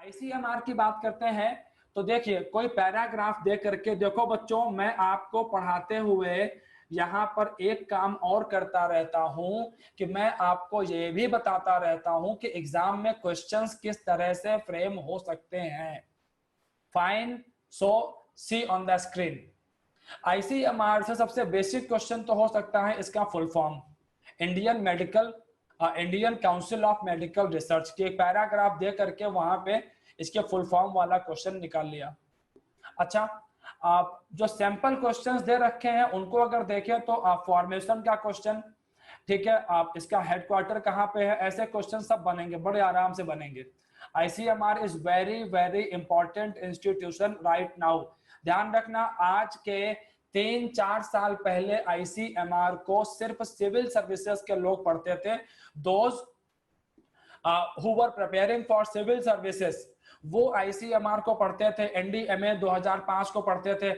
ICMR की बात करते हैं तो देखिए कोई पैराग्राफ दे करके देखो बच्चों, मैं आपको पढ़ाते हुए यहाँ पर एक काम और करता रहता हूँ कि मैं आपको ये भी बताता रहता हूँ कि एग्जाम में क्वेश्चंस किस तरह से फ्रेम हो सकते हैं। Fine, so see on the screen. ICMR से सबसे बेसिक क्वेश्चन तो हो सकता है इसका full form, Indian Council of Medical Research के एक पैराग्राफ दे करके वहां पे इसके फुल फॉर्म वाला क्वेश्चन निकाल लिया। अच्छा, आप जो सैंपल क्वेश्चंस दे रखे हैं उनको अगर देखें तो आप फॉर्मेशन का क्वेश्चन, ठीक है, आप इसका हेडक्वार्टर कहाँ पे है, ऐसे क्वेश्चन सब बनेंगे, बड़े आराम से बनेंगे। ICMR is very very important institution right now. ध्यान रखना, आज के 3-4 साल पहले आईसीएमआर को सिर्फ सिविल सर्विसेज के लोग पढ़ते थे। Those who were preparing for civil services वो आईसीएमआर को पढ़ते थे, एनडीएमए 2005 को पढ़ते थे,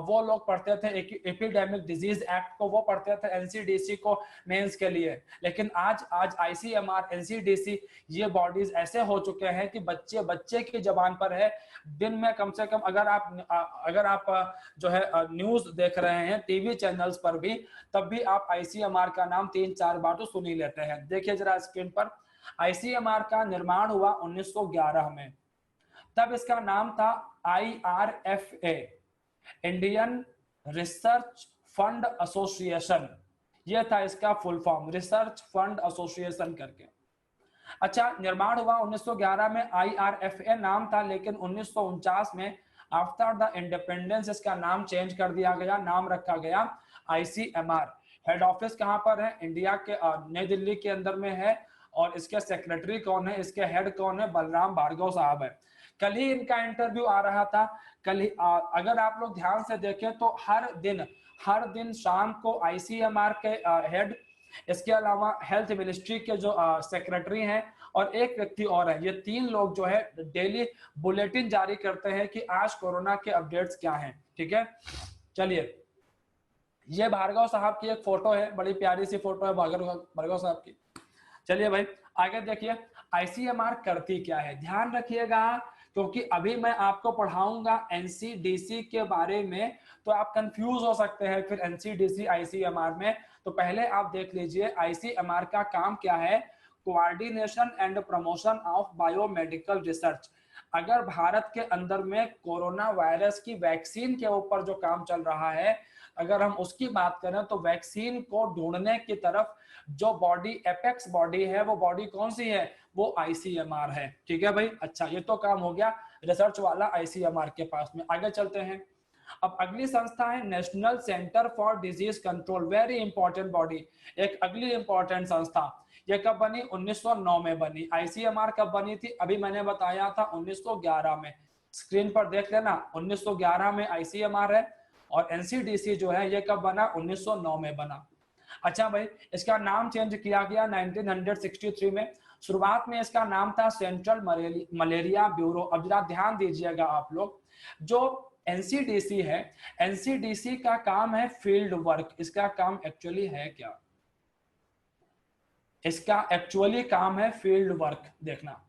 वो लोग पढ़ते थे एपिडेमिक डिजीज एक्ट को, वो पढ़ते थे एनसीडीसी को मेंस के लिए। लेकिन आज आईसीएमआर, एनसीडीसी ये बॉडीज ऐसे हो चुके हैं कि बच्चे बच्चे की जबान पर है। दिन में कम से कम अगर आप जो है न्यूज देख रहे हैं टीवी चैनल्स पर भी, तब भी आप आईसीएमआर का नाम 3-4 बार तो सुन ही लेते हैं। देखिए जरा स्क्रीन पर, आईसीएमआर का निर्माण हुआ 1911 में, तब इसका नाम था IRFA, Indian research fund association. यह था इसका full form, research fund association करके। अच्छा, निर्माण हुआ 1911 में, IRFA नाम था, लेकिन 1949 में आफ्टर द इंडिपेंडेंस इसका नाम चेंज कर दिया गया, नाम रखा गया आईसीएमआर। हेड ऑफिस कहां पर है? इंडिया के नई दिल्ली के अंदर में है। और इसके सेक्रेटरी कौन है, इसके हेड कौन है? बलराम भार्गव साहब है। कल ही इनका इंटरव्यू आ रहा था, कल ही अगर आप लोग ध्यान से देखें तो हर दिन शाम को आईसीएमआर के हेड, इसके अलावा हेल्थ मिनिस्ट्री के जो सेक्रेटरी हैं और एक व्यक्ति और है, ये 3 लोग जो है डेली बुलेटिन जारी करते हैं कि आज कोरोना के अपडेट्स क्या हैं। ठीक है, चलिए, ये भार्गव साहब की एक फोटो है, बड़ी प्यारी सी फोटो है भार्गव साहब की। चलिए भाई आगे देखिए, आईसीएमआर करती क्या है, ध्यान रखिएगा, क्योंकि अभी मैं आपको पढ़ाऊंगा एनसीडीसी के बारे में, तो आप कंफ्यूज हो सकते हैं फिर एनसीडीसी आईसीएमआर में। तो पहले आप देख लीजिए आईसीएमआर का काम क्या है। Coordination and promotion of biomedical research. अगर भारत के अंदर में कोरोना वायरस की वैक्सीन के ऊपर जो काम चल रहा है, अगर हम उसकी बात करें तो वैक्सीन को ढूंढने की तरफ जो बॉडी, एपेक्स बॉडी है, वो बॉडी कौन सी है? वो आईसीएमआर है। ठीक है भाई, अच्छा, ये तो काम हो गया रिसर्च वाला आईसीएमआर के पास में। आगे चलते हैं। अब अगली संस्था है national centre for disease control, very important body, एक अगली इंपॉर्टेंट संस्था। ये कब बनी? 1909 में बनी। आईसीएमआर कब बनी थी? अभी मैंने बताया था 1911 में। स्क्रीन पर देख लेना, 1911 में आईसीएमआर है। और एनसीडीसी जो है ये कब बना? 1909 में बना। अच्छा भाई, इसका नाम चेंज किया गया 1963 में। शुरुआत में इसका नाम था सेंट्रल मलेरिया ब्यूरो। अब जरा ध्यान दीजिएगा आप लोग, जो एनसीडीसी है, एनसीडीसी का काम है फील्ड वर्क। इसका काम एक्चुअली है क्या? इसका एक्चुअली काम है फील्ड वर्क देखना,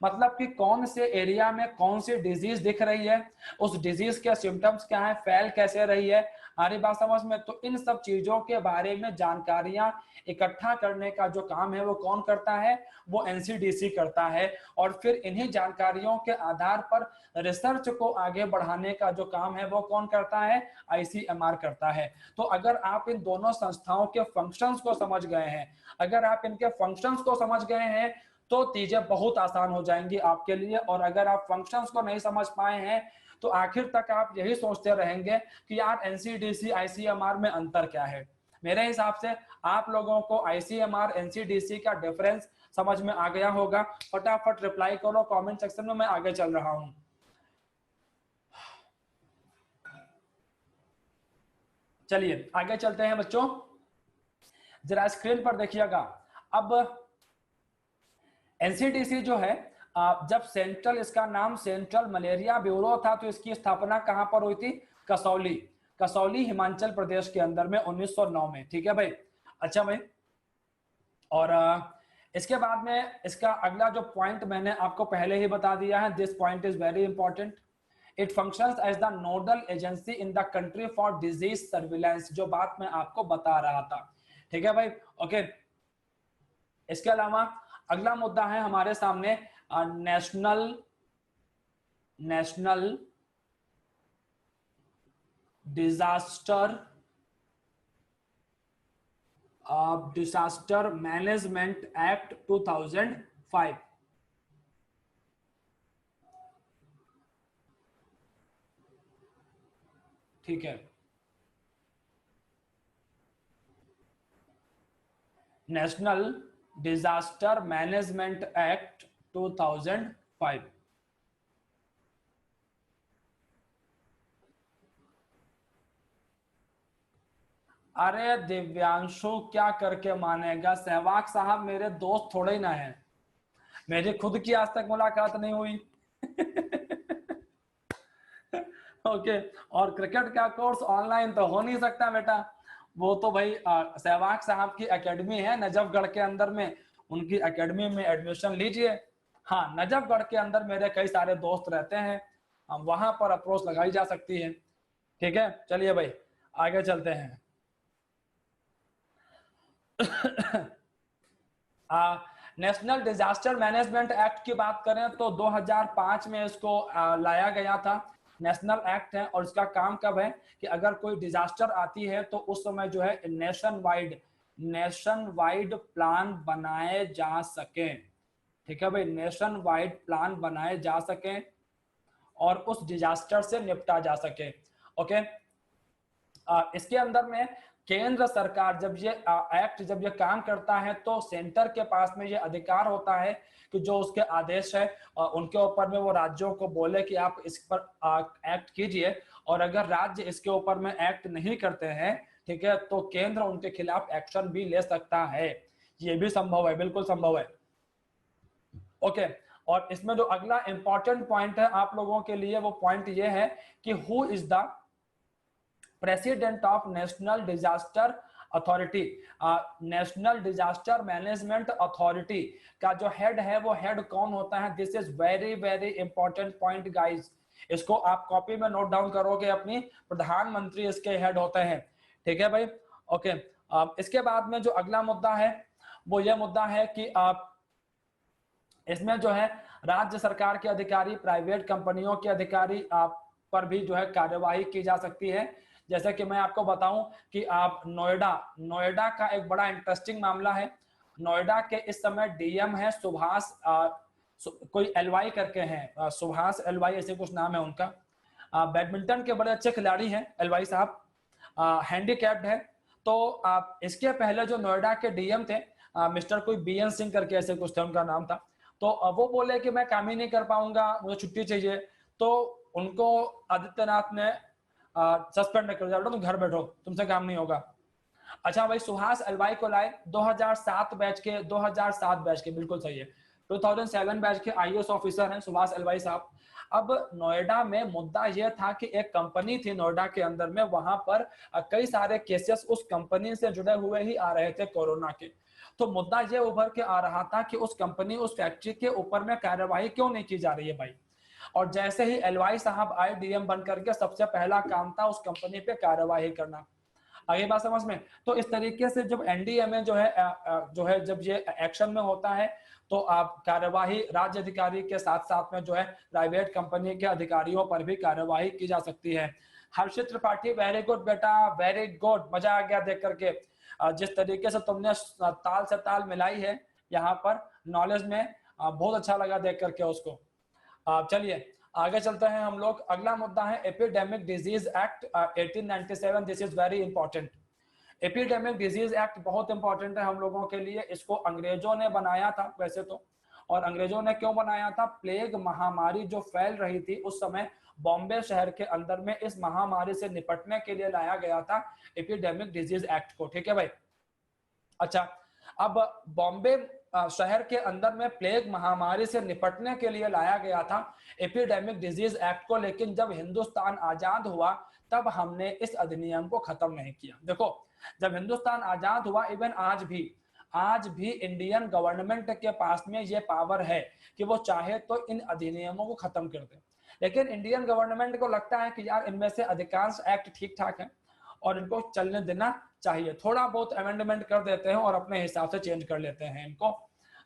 मतलब कि कौन से एरिया में कौन सी डिजीज दिख रही है, उस डिजीज के सिम्टम्स क्या है, फैल कैसे रही है, हमारी बात समझ में। तो इन सब चीजों के बारे में जानकारियां इकट्ठा करने का जो काम है वो कौन करता है? वो एनसीडीसी करता है। और फिर इन्हीं जानकारियों के आधार पर रिसर्च को आगे बढ़ाने का जो काम है वो कौन करता है? आईसीएमआर करता है। तो अगर आप इन दोनों संस्थाओं के फंक्शंस को समझ गए हैं, अगर आप इनके फंक्शंस को समझ गए हैं, तो चीजें बहुत आसान हो जाएंगी आपके लिए। और अगर आप फंक्शंस को नहीं समझ पाए हैं तो आखिर तक आप यही सोचते रहेंगे कि यार एनसीडीसी आईसीएमआर में अंतर क्या है। मेरे हिसाब से आप लोगों को आईसीएमआर एनसीडीसी का डिफरेंस समझ में आ गया होगा। फटाफट रिप्लाई करो कमेंट सेक्शन में, मैं आगे चल रहा हूं। चलिए आगे चलते हैं बच्चों, जरा स्क्रीन पर देखिएगा। अब एनसीडीसी जो है, जब सेंट्रल, इसका नाम सेंट्रल मलेरिया ब्यूरो था, तो इसकी स्थापना कहां पर हुई थी? कसौली हिमाचल प्रदेश के अंदर में 1909 में। ठीक है भाई, अच्छा भाई, और इसके बाद में इसका अगला जो पॉइंट मैंने आपको पहले ही बता दिया है, this point is very important. It functions as the nodal agency in the country for disease surveillance, जो बात मैं आपको बता रहा था। ठीक है भाई, ओके। इसके अलावा अगला मुद्दा है हमारे सामने नेशनल डिजास्टर मैनेजमेंट एक्ट 2005। ठीक है, नेशनल डिजास्टर मैनेजमेंट एक्ट 2005। अरे दिव्यांशु क्या करके मानेगा, सहवाग साहब मेरे दोस्त थोड़े ही ना है, मेरी खुद की आज तक मुलाकात नहीं हुई। ओके, और क्रिकेट का कोर्स ऑनलाइन तो हो नहीं सकता बेटा, वो तो भाई सहवाग साहब की एकेडमी है नजफगढ़ के अंदर में, उनकी एकेडमी में एडमिशन लीजिए। हाँ, नजफगढ़ के अंदर मेरे कई सारे दोस्त रहते हैं, वहां पर अप्रोच लगाई जा सकती है। ठीक है, चलिए भाई आगे चलते हैं। नेशनल डिजास्टर मैनेजमेंट एक्ट की बात करें तो 2005 में इसको लाया गया था। नेशनल एक्ट है और इसका काम कब है कि अगर कोई डिजास्टर आती है तो उस समय जो है नेशन वाइड प्लान बनाए जा सके। ठीक है भाई, नेशन वाइड प्लान बनाए जा सके और उस डिजास्टर से निपटा जा सके। ओके, इसके अंदर में केंद्र सरकार जब ये एक्ट जब ये काम करता है तो सेंटर के पास में ये अधिकार होता है कि जो उसके आदेश है उनके ऊपर में वो राज्यों को बोले कि आप इस पर एक्ट कीजिए, और अगर राज्य इसके ऊपर में एक्ट नहीं करते हैं, ठीक है, तो केंद्र उनके खिलाफ एक्शन भी ले सकता है। ये भी संभव है, बिल्कुल संभव है। ओके, और इसमें जो अगला इंपॉर्टेंट पॉइंट है आप लोगों के लिए, वो पॉइंट ये है कि who is the president of national disaster authority. National disaster management authority का जो हेड है वो हेड कौन होता है? This is very very important point guys, इसको आप कॉपी में नोट डाउन करोगे अपनी, प्रधानमंत्री इसके हेड होते हैं। ठीक है भाई, ओके। इसके बाद में जो अगला मुद्दा है वो ये मुद्दा है कि आप इसमें जो है राज्य सरकार के अधिकारी, प्राइवेट कंपनियों के अधिकारी आप पर भी जो है कार्यवाही की जा सकती है। जैसे कि मैं आपको बताऊं कि आप नोएडा का एक बड़ा इंटरेस्टिंग मामला है। नोएडा के इस समय डीएम है सुभाष कोई एलवाई करके हैं, सुभाष एलवाई ऐसे कुछ नाम है उनका। बैडमिंटन के बड़े अच्छे खिलाड़ी हैं एलवाई साहब, हैंडीकैप्ड है। तो इसके पहले जो नोएडा के डीएम थे मिस्टर कोई बीएन सिंह करके ऐसे कुछ थे उनका नाम था, तो वो बोले कि मैं काम ही नहीं कर पाऊंगा, मुझे छुट्टी चाहिए। तो उनको आदित्यनाथ ने सस्पेंड कर दिया, तुम घर बैठो, तुमसे काम नहीं होगा। अच्छा भाई, सुहास एलवाई को लाए 2007 बैच के, बिल्कुल सही है, 2007 बैच के आईएएस ऑफिसर हैं सुभाष एलवाई साहब। अब नोएडा में मुद्दा यह था कि एक कंपनी थी नोएडा के अंदर में, वहां पर कई सारे केसेस उस कंपनी से जुड़े हुए ही आ रहे थे कोरोना के। तो मुद्दा ये उभर के आ रहा था कि उस कंपनी, उस फैक्ट्री के ऊपर में कार्यवाही क्यों नहीं की जा रही है भाई। और जैसे ही एलवाई साहब आए डीएम बन करके, सबसे पहला काम था उस कंपनी पे कार्यवाही करना। आगे बात समझ में? तो इस तरीके से जब एनडीएमए जो है जब ये एक्शन में होता है तो आप कार्यवाही राज्य अधिकारी के साथ साथ में जो है प्राइवेट कंपनी के अधिकारियों पर भी कार्यवाही की जा सकती है। हर्षित त्रिपाठी, वेरी गुड बेटा, वेरी गुड, मजा आ गया देख करके। जिस तरीके से तुमने ताल से ताल मिलाई है यहाँ पर नॉलेज में, बहुत अच्छा लगा देख करके उसको। चलिए आगे चलते हैं हम लोग। अगला मुद्दा है epidemic disease act 1897। This is very important. Epidemic disease act बहुत इंपॉर्टेंट है हम लोगों के लिए। इसको अंग्रेजों ने बनाया था वैसे तो, और अंग्रेजों ने क्यों बनाया था? प्लेग महामारी जो फैल रही थी उस समय बॉम्बे शहर के अंदर में, इस महामारी से निपटने के लिए लाया गया था एपिडेमिक डिजीज एक्ट को। ठीक है भाई, अच्छा। अब बॉम्बे शहर के अंदर में प्लेग महामारी से निपटने के लिए लाया गया था एपिडेमिक डिजीज एक्ट को, लेकिन जब हिंदुस्तान आजाद हुआ तब हमने इस अधिनियम को खत्म नहीं किया। देखो, जब हिंदुस्तान आजाद हुआ, इवन आज भी आज भी इंडियन गवर्नमेंट के पास में ये पावर है कि वो चाहे तो इन अधिनियमों को खत्म कर दे, लेकिन इंडियन गवर्नमेंट को लगता है कि यार इनमें से अधिकांश एक्ट ठीक ठाक है और इनको चलने देना चाहिए, थोड़ा बहुत अमेंडमेंट कर देते हैं और अपने हिसाब से चेंज कर लेते हैं इनको।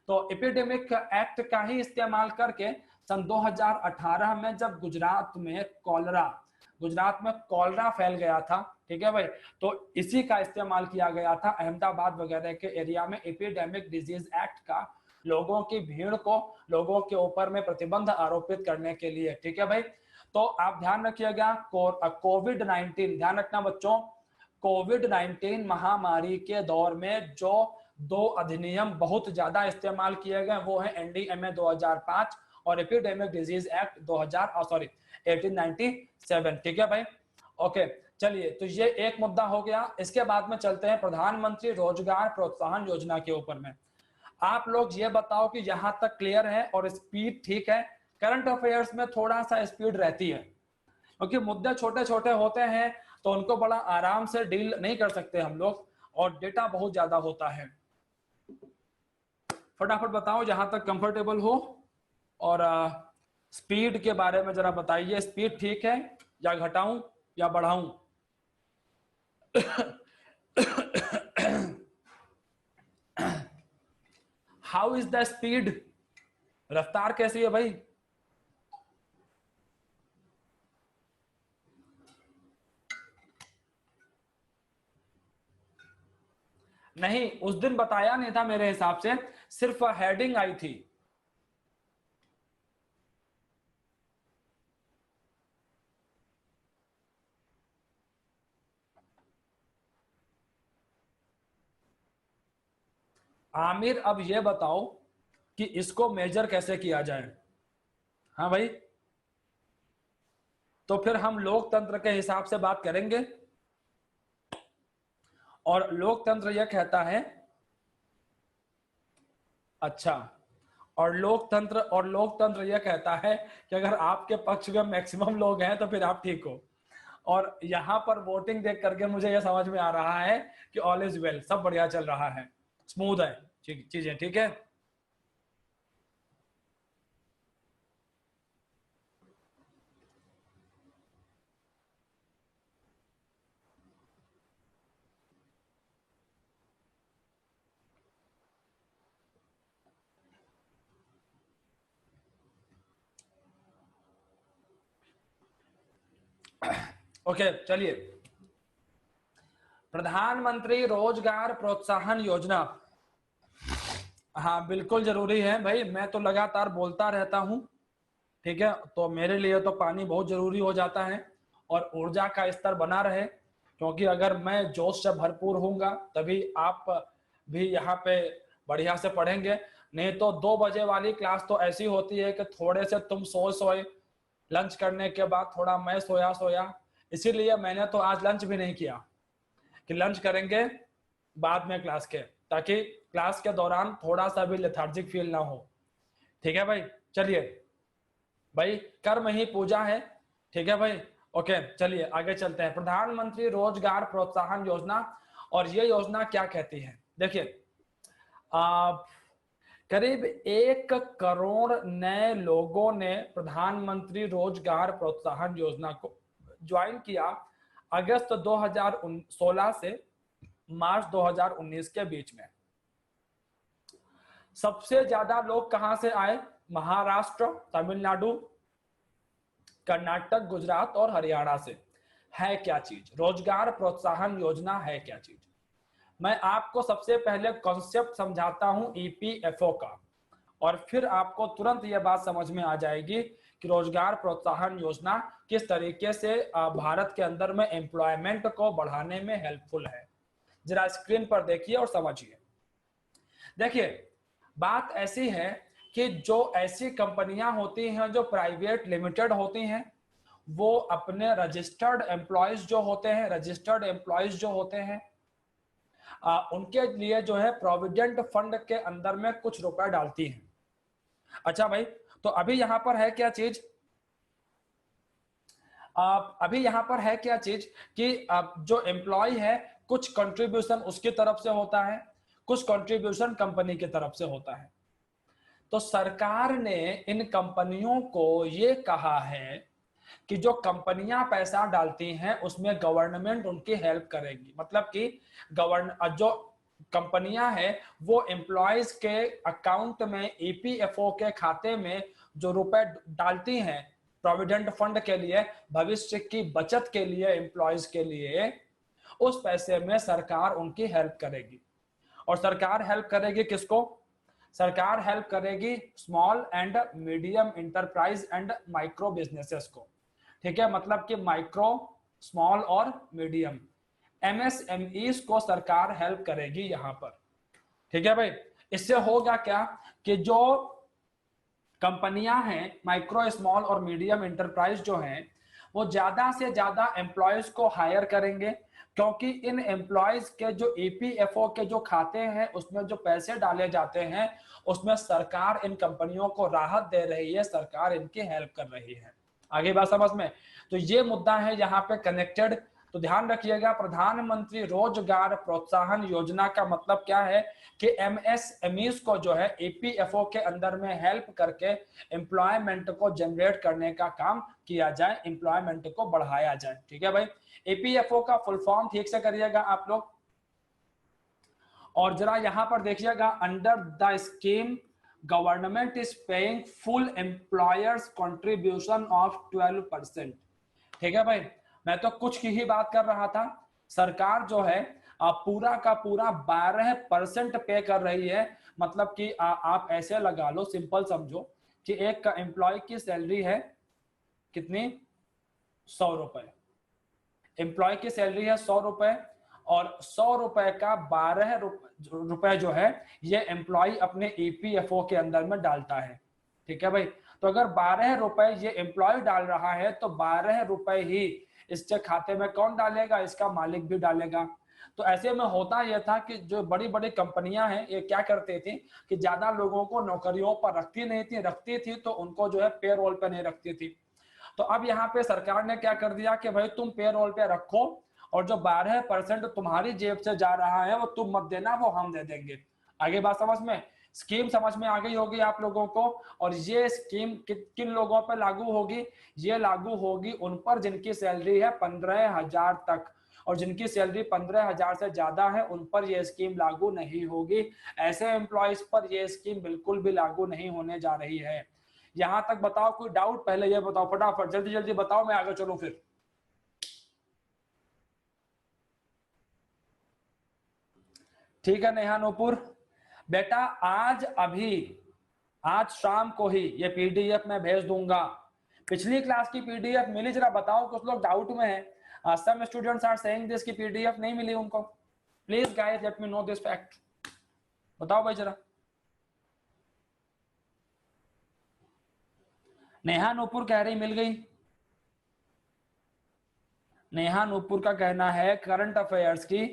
तो एपिडेमिक एक्ट का ही इस्तेमाल करके सन 2018 में जब गुजरात में कॉलरा फैल गया था, ठीक है भाई, तो इसी का इस्तेमाल किया गया था अहमदाबाद वगैरह के एरिया में एपिडेमिक डिजीज एक्ट का, लोगों की भीड़ को, लोगों के ऊपर में प्रतिबंध आरोपित करने के लिए, ठीक है भाई। तो आप ध्यान रखिएगा, कोविड-19, ध्यान रखना बच्चों, कोविड-19 महामारी के दौर में जो दो अधिनियम बहुत ज्यादा इस्तेमाल किए गए वो है एनडीएमए 2005 और एपिडेमिक डिजीज एक्ट 1897, ठीक है भाई। ओके, चलिए, तो ये एक मुद्दा हो गया। इसके बाद में चलते हैं प्रधानमंत्री रोजगार प्रोत्साहन योजना के ऊपर में। आप लोग ये बताओ कि यहां तक क्लियर है और स्पीड ठीक है? करंट अफेयर्स में थोड़ा सा स्पीड रहती है क्योंकि मुद्दे छोटे छोटे होते हैं तो उनको बड़ा आराम से डील नहीं कर सकते हम लोग और डेटा बहुत ज्यादा होता है। फटाफट बताओ जहां तक कंफर्टेबल हो और स्पीड के बारे में जरा बताइए, स्पीड ठीक है या घटाऊं या बढ़ाऊं? How is the speed? रफ्तार कैसी है भाई? नहीं, उस दिन बताया नहीं था मेरे हिसाब से, सिर्फ हेडिंग आई थी। आमिर, अब ये बताओ कि इसको मेजर कैसे किया जाए? हाँ भाई, तो फिर हम लोकतंत्र के हिसाब से बात करेंगे और लोकतंत्र यह कहता है, अच्छा, और लोकतंत्र यह कहता है कि अगर आपके पक्ष में मैक्सिमम लोग हैं तो फिर आप ठीक हो। और यहां पर वोटिंग देख करके मुझे यह समझ में आ रहा है कि ऑल इज वेल, सब बढ़िया चल रहा है, स्मूथ है चीजें, ठीक है। ओके, चलिए, प्रधानमंत्री रोजगार प्रोत्साहन योजना, हाँ बिल्कुल जरूरी है भाई, मैं तो लगातार बोलता रहता हूँ, ठीक है। तो मेरे लिए तो पानी बहुत जरूरी हो जाता है और ऊर्जा का स्तर बना रहे, क्योंकि अगर मैं जोश से भरपूर होऊंगा तभी आप भी यहाँ पे बढ़िया से पढ़ेंगे। नहीं तो 2 बजे वाली क्लास तो ऐसी होती है कि थोड़े से तुम सोए, लंच करने के बाद थोड़ा मैं सोया, इसीलिए मैंने तो आज लंच भी नहीं किया कि लंच करेंगे बाद में क्लास के, ताकि क्लास के दौरान थोड़ा सा भी लेथार्जिक फील ना हो, ठीक है भाई। चलिए भाई, कर्म ही पूजा है, ठीक है भाई। ओके, चलिए आगे चलते हैं। प्रधानमंत्री रोजगार प्रोत्साहन योजना, और ये योजना क्या कहती है? देखिए, करीब 1 करोड़ नए लोगों ने प्रधानमंत्री रोजगार प्रोत्साहन योजना को ज्वाइन किया अगस्त 2016 से मार्च 2019 के बीच में। सबसे ज्यादा लोग कहां से आए? महाराष्ट्र, तमिलनाडु, कर्नाटक, गुजरात और हरियाणा से। है क्या चीज रोजगार प्रोत्साहन योजना? है क्या चीज? मैं आपको सबसे पहले कॉन्सेप्ट समझाता हूं ईपीएफओ का, और फिर आपको तुरंत यह बात समझ में आ जाएगी कि रोजगार प्रोत्साहन योजना किस तरीके से भारत के अंदर में एम्प्लॉयमेंट को बढ़ाने में हेल्पफुल है। जरा स्क्रीन पर देखिए और समझिए। देखिए, बात ऐसी है कि जो ऐसी कंपनियां होती हैं जो प्राइवेट लिमिटेड होती हैं, वो अपने रजिस्टर्ड एम्प्लॉयज जो होते हैं उनके लिए जो है प्रोविडेंट फंड के अंदर में कुछ रुपए डालती हैं। अच्छा भाई, तो अभी यहां पर है क्या चीज? अभी यहां पर है क्या चीज कि जो एम्प्लॉय है कुछ कंट्रीब्यूशन उसकी तरफ से होता है, कुछ कंट्रीब्यूशन कंपनी की तरफ से होता है। तो सरकार ने इन कंपनियों को ये कहा है कि जो कंपनियां पैसा डालती हैं उसमें गवर्नमेंट उनकी हेल्प करेगी। मतलब कि जो कंपनियां हैं वो एम्प्लॉयज के अकाउंट में, ईपीएफओ के खाते में जो रुपए डालती हैं प्रोविडेंट फंड के लिए, भविष्य की बचत के लिए, एम्प्लॉयज के लिए, उस पैसे में सरकार उनकी हेल्प करेगी। और सरकार हेल्प करेगी किसको? सरकार हेल्प करेगी small and medium enterprise and micro businesses को। ठीक है, मतलब कि माइक्रो, स्मॉल और मीडियम एमएसएमईज को सरकार हेल्प करेगी यहां पर। ठीक है भाई, इससे होगा क्या कि जो कंपनियां हैं माइक्रो, स्मॉल और मीडियम इंटरप्राइज जो हैं वो ज्यादा से ज्यादा एम्प्लॉयज को हायर करेंगे, क्योंकि इन एम्प्लॉयज के जो ईपीएफओ के जो खाते हैं उसमें जो पैसे डाले जाते हैं उसमें सरकार इन कंपनियों को राहत दे रही है, सरकार इनकी हेल्प कर रही है। आगे बात समझ में? तो ये मुद्दा है यहाँ पे कनेक्टेड। तो ध्यान रखिएगा, प्रधानमंत्री रोजगार प्रोत्साहन योजना का मतलब क्या है कि एमएसएमईज को जो है ईपीएफओ के अंदर में हेल्प करके एम्प्लॉयमेंट को जनरेट करने का काम किया जाए, एम्प्लॉयमेंट को बढ़ाया जाए। ठीक है भाई, ईपीएफओ का फुल फॉर्म ठीक से करिएगा आप लोग। और जरा यहां पर देखिएगा, under the scheme government is paying full employers contribution of 12%। ठीक है भाई, मैं तो कुछ की ही बात कर रहा था, सरकार जो है पूरा का पूरा 12% पे कर रही है। मतलब कि आप ऐसे लगा लो, सिंपल समझो कि एक एम्प्लॉय की सैलरी है कितनी? 100 रुपए। एम्प्लॉय की सैलरी है 100 रुपए, और 100 रुपए का 12 रुपए जो है ये एम्प्लॉय अपने ईपीएफओ के अंदर में डालता है। ठीक है भाई, तो अगर 12 रुपए ये एम्प्लॉय डाल रहा है तो 12 रुपए ही इसके खाते में कौन डालेगा? इसका मालिक भी डालेगा। तो ऐसे में होता यह था कि जो बड़ी बड़ी कंपनियां हैं ये क्या करती थी कि ज्यादा लोगों को नौकरियों पर रखती थी तो उनको जो है पेरोल पे नहीं रखती थी। तो अब यहाँ पे सरकार ने क्या कर दिया कि भाई तुम पेरोल पे रखो, और जो 12% तुम्हारी जेब से जा रहा है वो तुम मत देना, वो हम दे देंगे। आगे बात समझ में? स्कीम समझ में आ गई होगी आप लोगों को। और ये स्कीम किन लोगों पर लागू होगी? ये लागू होगी उन पर जिनकी सैलरी है 15,000 तक, और जिनकी सैलरी 15,000 से ज्यादा है उन पर यह स्कीम लागू नहीं होगी। ऐसे एम्प्लॉयज पर यह स्कीम बिल्कुल भी लागू नहीं होने जा रही है। यहां तक बताओ, कोई डाउट? पहले ये बताओ फटाफट, जल्दी जल्दी बताओ, मैं आगे चलूं फिर। ठीक है नेहा नूपुर, बेटा आज शाम को ही ये पीडीएफ मैं भेज दूंगा। पिछली क्लास की पीडीएफ मिली? जरा बताओ, कुछ लोग डाउट में है। Some students are saying this की पीडीएफ नहीं मिली उनको। Please guys let me know this fact. बताओ भाई जरा। नेहा नूपुर कह रही मिल गई। नेहा नूपुर का कहना है करंट अफेयर्स की।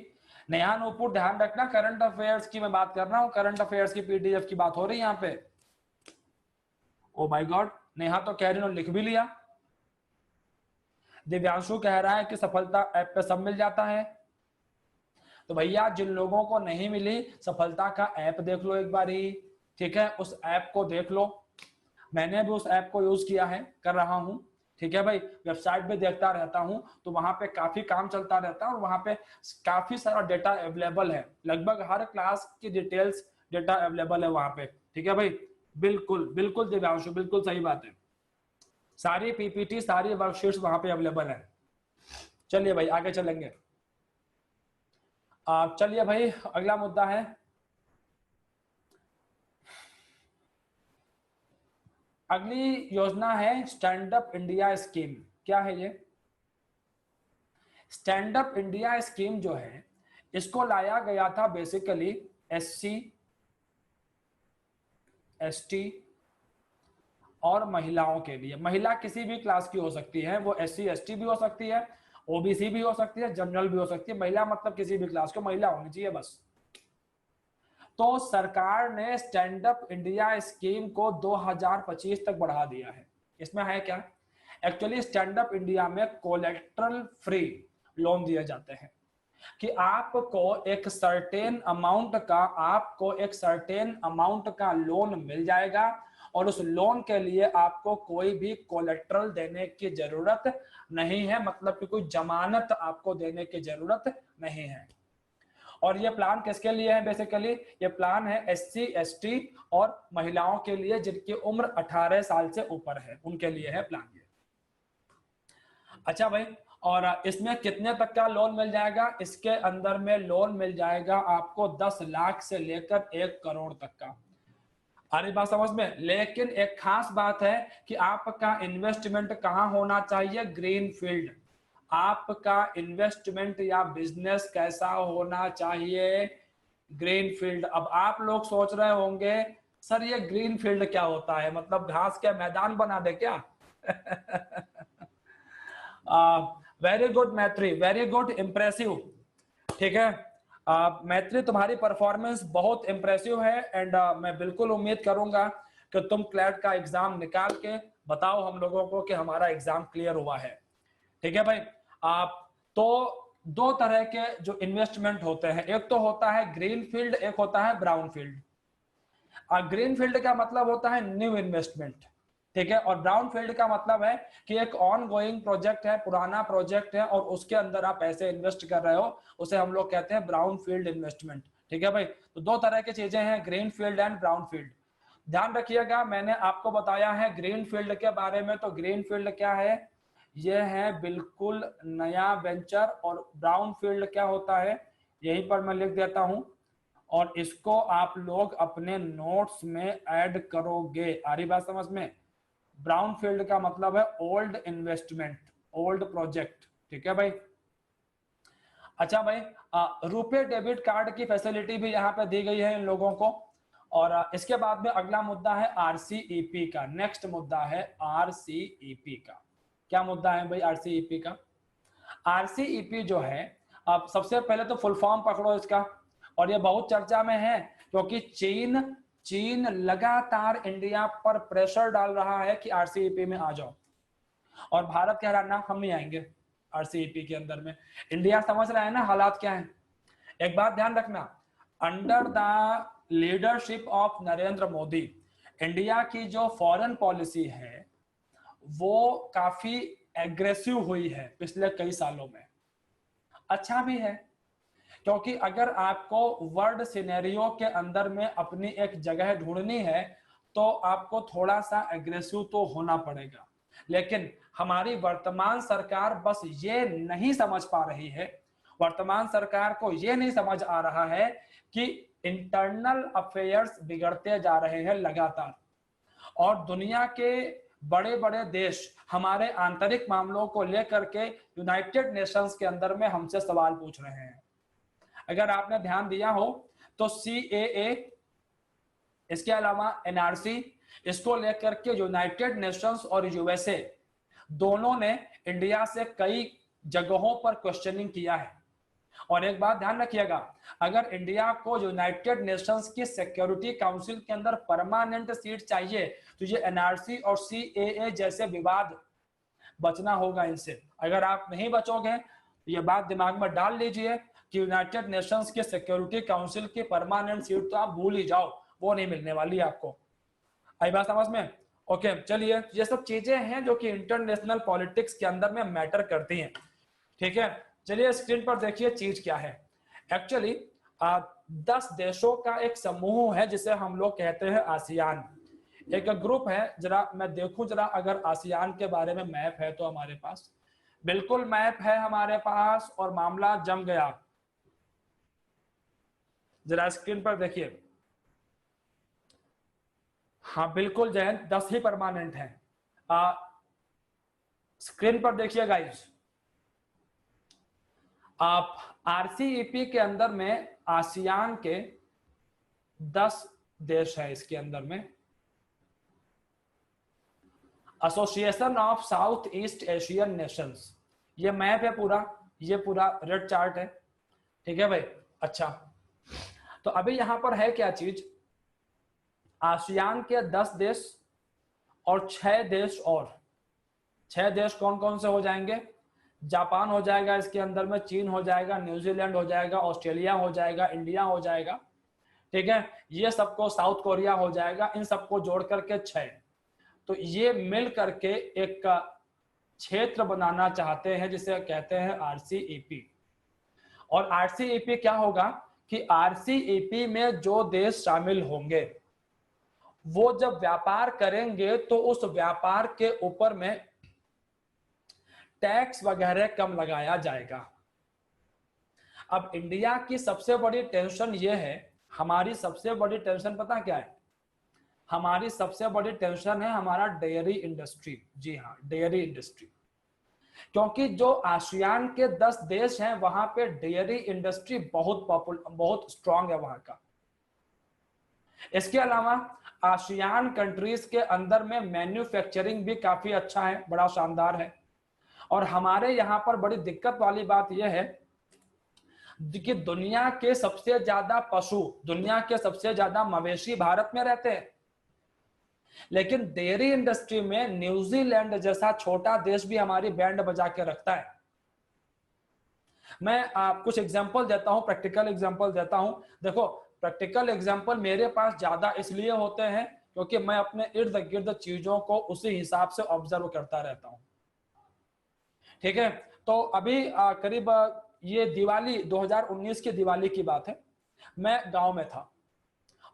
नेहा नूपुर ध्यान रखना, करंट अफेयर्स की मैं बात कर रहा हूँ, करंट अफेयर्स की पीडीएफ की बात हो रही है यहाँ पे। ओ माय गॉड, नेहा तो कह रही, लिख भी लिया। दिव्यांशु कह रहा है कि सफलता ऐप पे सब मिल जाता है। तो भैया जिन लोगों को नहीं मिली, सफलता का ऐप देख लो एक बार ही। ठीक है, उस ऐप को देख लो। मैंने भी उस ऐप को यूज किया है, कर रहा हूं। ठीक है भाई, वेबसाइट पे देखता रहता हूं तो वहां पे काफी काम चलता रहता है और वहां पे काफी सारा डेटा अवेलेबल है। लगभग हर क्लास की डिटेल्स डेटा अवेलेबल है वहां पे। ठीक है भाई, बिल्कुल बिल्कुल दिव्यांशु, बिल्कुल सही बात है। सारी पीपीटी, सारी वर्कशीट्स वहां पे अवेलेबल है। चलिए भाई आगे चलेंगे। चलिए भाई, अगला मुद्दा है, अगली योजना है स्टैंड अप इंडिया स्कीम। क्या है ये? स्टैंड अप इंडिया स्कीम जो है इसको लाया गया था बेसिकली एससी, एसटी और महिलाओं के लिए। महिला किसी भी क्लास की हो सकती है, वो एससी एसटी भी हो सकती है, ओबीसी भी हो सकती है, जनरल भी हो सकती है। महिला मतलब किसी भी क्लास को महिला होनी चाहिए बस। तो सरकार ने स्टैंड अप इंडिया स्कीम को 2025 तक बढ़ा दिया है। इसमें है क्या? एक्चुअली स्टैंड अप इंडिया में कोलेट्रल फ्री लोन दिए जाते हैं। कि आपको एक सर्टेन अमाउंट का लोन मिल जाएगा और उस लोन के लिए आपको कोई भी कोलेट्रल देने की जरूरत नहीं है, मतलब कि कोई जमानत आपको देने की जरूरत नहीं है। और ये प्लान किसके लिए है? बेसिकली ये प्लान है SC ST और महिलाओं के लिए जिनकी उम्र 18 साल से ऊपर है, उनके लिए है प्लान ये। अच्छा भाई, और इसमें कितने तक का लोन मिल जाएगा? इसके अंदर में लोन मिल जाएगा आपको 10 लाख से लेकर 1 करोड़ तक का। आ रही बात समझ में? लेकिन एक खास बात है कि आपका इन्वेस्टमेंट कहाँ होना चाहिए? Green field. आपका इन्वेस्टमेंट या बिजनेस कैसा होना चाहिए? Green field. अब आप लोग सोच रहे होंगे सर ये ग्रीन फील्ड क्या होता है, मतलब घास के मैदान बना दे क्या? वेरी गुड मैत्री, वेरी गुड, इम्प्रेसिव। ठीक है मैत्री, तुम्हारी परफॉर्मेंस बहुत इम्प्रेसिव है एंड मैं बिल्कुल उम्मीद करूंगा कि तुम क्लैट का एग्जाम निकाल के बताओ हम लोगों को कि हमारा एग्जाम क्लियर हुआ है। ठीक है भाई, आप तो दो तरह के जो इन्वेस्टमेंट होते हैं, एक तो होता है ग्रीन फील्ड, एक होता है ब्राउन फील्ड। ग्रीन फील्ड का मतलब होता है न्यू इन्वेस्टमेंट, ठीक है, और ब्राउन फील्ड का मतलब है कि एक ऑन गोइंग प्रोजेक्ट है, पुराना प्रोजेक्ट है और उसके अंदर आप पैसे इन्वेस्ट कर रहे हो, उसे हम लोग कहते हैं ब्राउन फील्ड इन्वेस्टमेंट। ठीक है भाई, तो दो तरह की चीजें हैं, green field and brown field. ध्यान रखिएगा, मैंने आपको बताया है ग्रीन फील्ड के बारे में, तो ग्रीन फील्ड क्या है? यह है बिल्कुल नया वेंचर। और ब्राउन फील्ड क्या होता है? यहीं पर मैं लिख देता हूं और इसको आप लोग अपने नोट्स में ऐड करोगे। आ रही बात समझ में? ब्राउन फील्ड का मतलब है ओल्ड इन्वेस्टमेंट, ओल्ड प्रोजेक्ट। ठीक है भाई। अच्छा भाई, रुपे डेबिट कार्ड की फैसिलिटी भी यहाँ पे दी गई है इन लोगों को। और इसके बाद में अगला मुद्दा है RCEP का। नेक्स्ट मुद्दा है RCEP का। क्या मुद्दा है भाई RCEP का? RCEP जो है, अब सबसे पहले तो फुल फॉर्म पकड़ो इसका, और ये बहुत चर्चा में है क्योंकि चीन लगातार इंडिया पर प्रेशर डाल रहा है कि RCEP में आ जाओ, और भारत कह रहा ना हम नहीं आएंगे RCEP के अंदर में। इंडिया समझ रहा है ना हालात क्या है। एक बात ध्यान रखना, under the leadership of Narendra Modi, India की जो फॉरेन पॉलिसी है वो काफी एग्रेसिव हुई है पिछले कई सालों में। अच्छा भी है, क्योंकि अगर आपको वर्ल्ड सिनेरियो के अंदर में अपनी एक जगह ढूंढनी है तो आपको थोड़ा सा एग्रेसिव तो होना पड़ेगा। लेकिन हमारी वर्तमान सरकार बस ये नहीं समझ पा रही है, वर्तमान सरकार को ये नहीं समझ आ रहा है कि इंटरनल अफेयर्स बिगड़ते जा रहे हैं लगातार, और दुनिया के बड़े बड़े देश हमारे आंतरिक मामलों को लेकर के यूनाइटेड नेशंस के अंदर में हमसे सवाल पूछ रहे हैं। अगर आपने ध्यान दिया हो तो CAA, इसके अलावा NRC, इसको लेकर के यूनाइटेड नेशंस और USA दोनों ने इंडिया से कई जगहों पर क्वेश्चनिंग किया है। और एक बात ध्यान रखिएगा, अगर इंडिया को यूनाइटेड नेशंस की सिक्योरिटी काउंसिल के अंदर परमानेंट सीट चाहिए तो ये NRC और CAA जैसे विवाद बचना होगा इनसे। अगर आप नहीं बचोगे तो ये बात दिमाग में डाल लीजिए कि यूनाइटेड नेशंस के सिक्योरिटी काउंसिल की परमानेंट सीट तो आप भूल ही जाओ, वो नहीं मिलने वाली आपको। आई बात समझ में? ओके चलिए, ये सब चीजें हैं जो कि इंटरनेशनल पॉलिटिक्स के अंदर में मैटर करती हैं। ठीक है, चलिए स्क्रीन पर देखिए चीज क्या है। एक्चुअली 10 देशों का एक समूह है जिसे हम लोग कहते हैं आसियान। एक ग्रुप है, जरा मैं देखूं जरा अगर आसियान के बारे में मैप है तो हमारे पास, बिल्कुल मैप है हमारे पास और मामला जम गया। जरा स्क्रीन पर देखिए, हाँ बिल्कुल जयंत 10 ही परमानेंट है। स्क्रीन पर देखिए गाइस, आप RCEP के अंदर में आसियान के 10 देश है, इसके अंदर में association of south east Asian Nations, ये मैप है पूरा, ये पूरा रेड चार्ट है। ठीक है भाई। अच्छा, तो अभी यहां पर है क्या चीज, आसियान के 10 देश और 6 देश, और 6 देश कौन कौन से हो जाएंगे? जापान हो जाएगा इसके अंदर में, चीन हो जाएगा, न्यूजीलैंड हो जाएगा, ऑस्ट्रेलिया हो जाएगा, इंडिया हो जाएगा, ठीक है, ये सबको, साउथ कोरिया हो जाएगा, इन सबको जोड़ करके 6। तो ये मिल करके एक क्षेत्र बनाना चाहते हैं जिसे कहते हैं आरसीईपी। और आरसीईपी क्या होगा कि आरसीईपी में जो देश शामिल होंगे वो जब व्यापार करेंगे तो उस व्यापार के ऊपर में टैक्स वगैरह कम लगाया जाएगा। अब इंडिया की सबसे बड़ी टेंशन ये है, हमारी सबसे बड़ी टेंशन पता क्या है? हमारी सबसे बड़ी टेंशन है हमारा डेयरी इंडस्ट्री। जी हाँ, डेयरी इंडस्ट्री। क्योंकि जो आसियान के 10 देश हैं वहां पे डेयरी इंडस्ट्री बहुत स्ट्रांग है वहां का। इसके अलावा आसियान कंट्रीज के अंदर में मैन्युफैक्चरिंग भी काफी अच्छा है, बड़ा शानदार है। और हमारे यहाँ पर बड़ी दिक्कत वाली बात यह है कि दुनिया के सबसे ज्यादा पशु, दुनिया के सबसे ज्यादा मवेशी भारत में रहते हैं, लेकिन डेयरी इंडस्ट्री में न्यूजीलैंड जैसा छोटा देश भी हमारी बैंड बजा के रखता है। मैं कुछ एग्जांपल देता हूं, प्रैक्टिकल एग्जांपल देता हूं। देखो, प्रैक्टिकल एग्जांपल मेरे पास ज्यादा इसलिए होते हैं क्योंकि मैं अपने इर्द गिर्द चीजों को उसी हिसाब से ऑब्जर्व करता रहता हूं, ठीक है। तो अभी करीब ये दिवाली 2019 की दिवाली की बात है। मैं गांव में था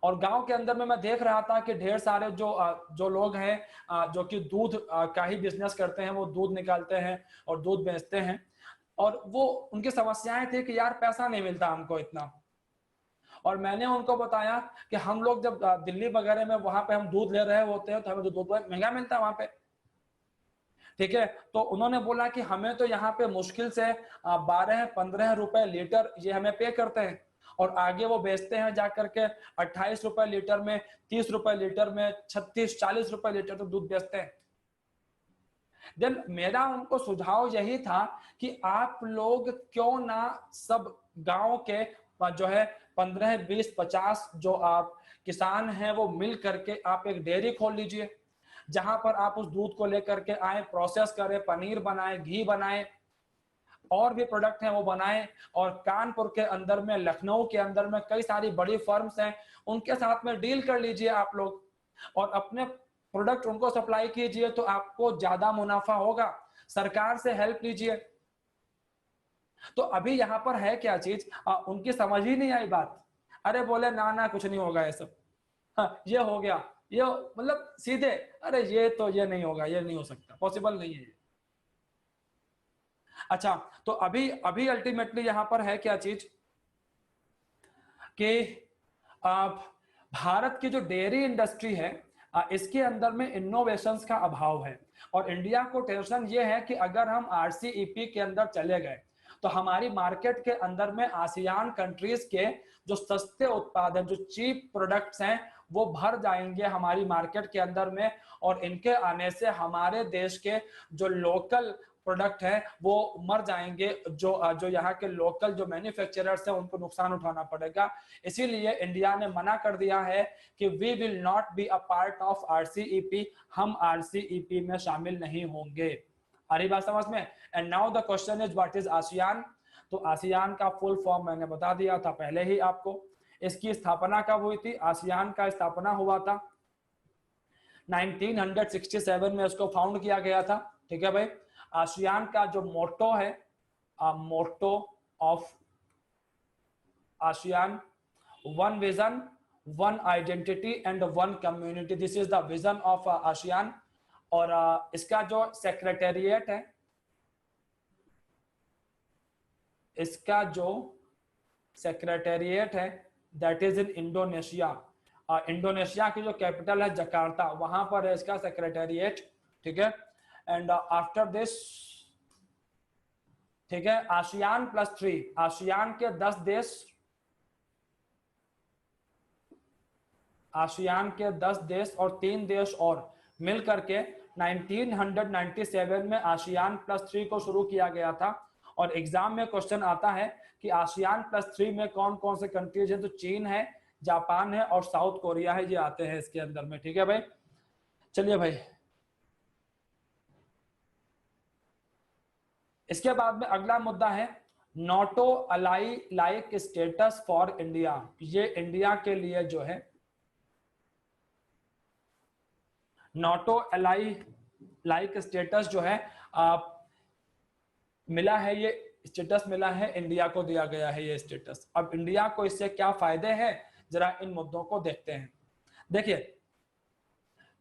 और गांव के अंदर में मैं देख रहा था कि ढेर सारे जो लोग हैं जो कि दूध का ही बिजनेस करते हैं, वो दूध निकालते हैं और दूध बेचते हैं। और वो उनकी समस्याएं थी कि यार पैसा नहीं मिलता हमको इतना। और मैंने उनको बताया कि हम लोग जब दिल्ली वगैरह में वहां पे हम दूध ले रहे होते हैं तो हमें तो दूध महंगा मिलता है वहां पे, ठीक है। तो उन्होंने बोला कि हमें तो यहाँ पे मुश्किल से 12-15 रुपए लीटर ये हमें पे करते हैं और आगे वो बेचते हैं जाकर के 28 रुपए लीटर में, 30 रुपए लीटर में, 36-40 रुपए लीटर तो दूध बेचते हैं। देन मेरा उनको सुझाव यही था कि आप लोग क्यों ना सब गांव के जो है 15, 20, 50 जो आप किसान हैं वो मिल करके आप एक डेयरी खोल लीजिए, जहां पर आप उस दूध को लेकर के आए, प्रोसेस करें, पनीर बनाए, घी बनाए, और भी प्रोडक्ट हैं वो बनाएं। और कानपुर के अंदर में, लखनऊ के अंदर में कई सारी बड़ी फर्म्स हैं, उनके साथ में डील कर लीजिए आप लोग और अपने प्रोडक्ट उनको सप्लाई कीजिए, तो आपको ज्यादा मुनाफा होगा। सरकार से हेल्प लीजिए। तो अभी यहाँ पर है क्या चीज, उनकी समझ ही नहीं आई बात। अरे बोले ना ना कुछ नहीं होगा ये सब, हाँ ये हो गया, ये मतलब सीधे, अरे ये नहीं होगा, ये नहीं हो सकता, पॉसिबल नहीं है ये। अच्छा, तो अभी अभी अल्टीमेटली यहां पर है क्या चीज कि भारत की जो डेयरी इंडस्ट्री है इसके अंदर में इनोवेशंस का अभाव है। और इंडिया को टेंशन ये है कि अगर हम आरसीईपी के अंदर चले गए तो हमारी मार्केट के अंदर में आसियान कंट्रीज के जो सस्ते उत्पाद हैं, जो चीप प्रोडक्ट्स हैं, वो भर जाएंगे हमारी मार्केट के अंदर में। और इनके आने से हमारे देश के जो लोकल प्रोडक्ट है वो मर जाएंगे, जो यहाँ के लोकल जो मैन्युफैक्चरर्स हैं उनको नुकसान उठाना पड़ेगा। इसीलिए इंडिया ने मना कर दिया है कि we will not be a part of RCEP, हम आरसीईपी में शामिल नहीं होंगे। आ रही बात समझ में? And now the question is what is ASEAN. तो आसियान का फुल फॉर्म मैंने बता दिया था पहले ही आपको। इसकी स्थापना कब हुई थी? आसियान का स्थापना हुआ था 1967 में, इसको फाउंड किया गया था, ठीक है भाई। आसियान का जो मोटो है, motto of ASEAN, one vision, one identity and one community, this is the vision of ASEAN. और इसका जो सेक्रेटेरिएट है, इसका जो सेक्रेटेरिएट है that is in Indonesia. Indonesia की जो कैपिटल है जकार्ता, वहां पर है इसका सेक्रेटेरिएट, ठीक है। एंड आफ्टर दिस, ठीक है, आसियान प्लस 3, आसियान के 10 देश, आसियान के 10 देश और 3 देश और मिल करके 1997 में आसियान प्लस 3 को शुरू किया गया था। और एग्जाम में क्वेश्चन आता है कि आसियान प्लस 3 में कौन कौन से कंट्रीज है, तो चीन है, जापान है और साउथ कोरिया है, ये आते हैं इसके अंदर में, ठीक है भाई। चलिए भाई, इसके बाद में अगला मुद्दा है NATO ally like status for India. ये इंडिया के लिए जो है नाटो अलाई लाइक स्टेटस जो है मिला है, ये स्टेटस मिला है इंडिया को, दिया गया है ये स्टेटस। अब इंडिया को इससे क्या फायदे हैं, जरा इन मुद्दों को देखते हैं। देखिए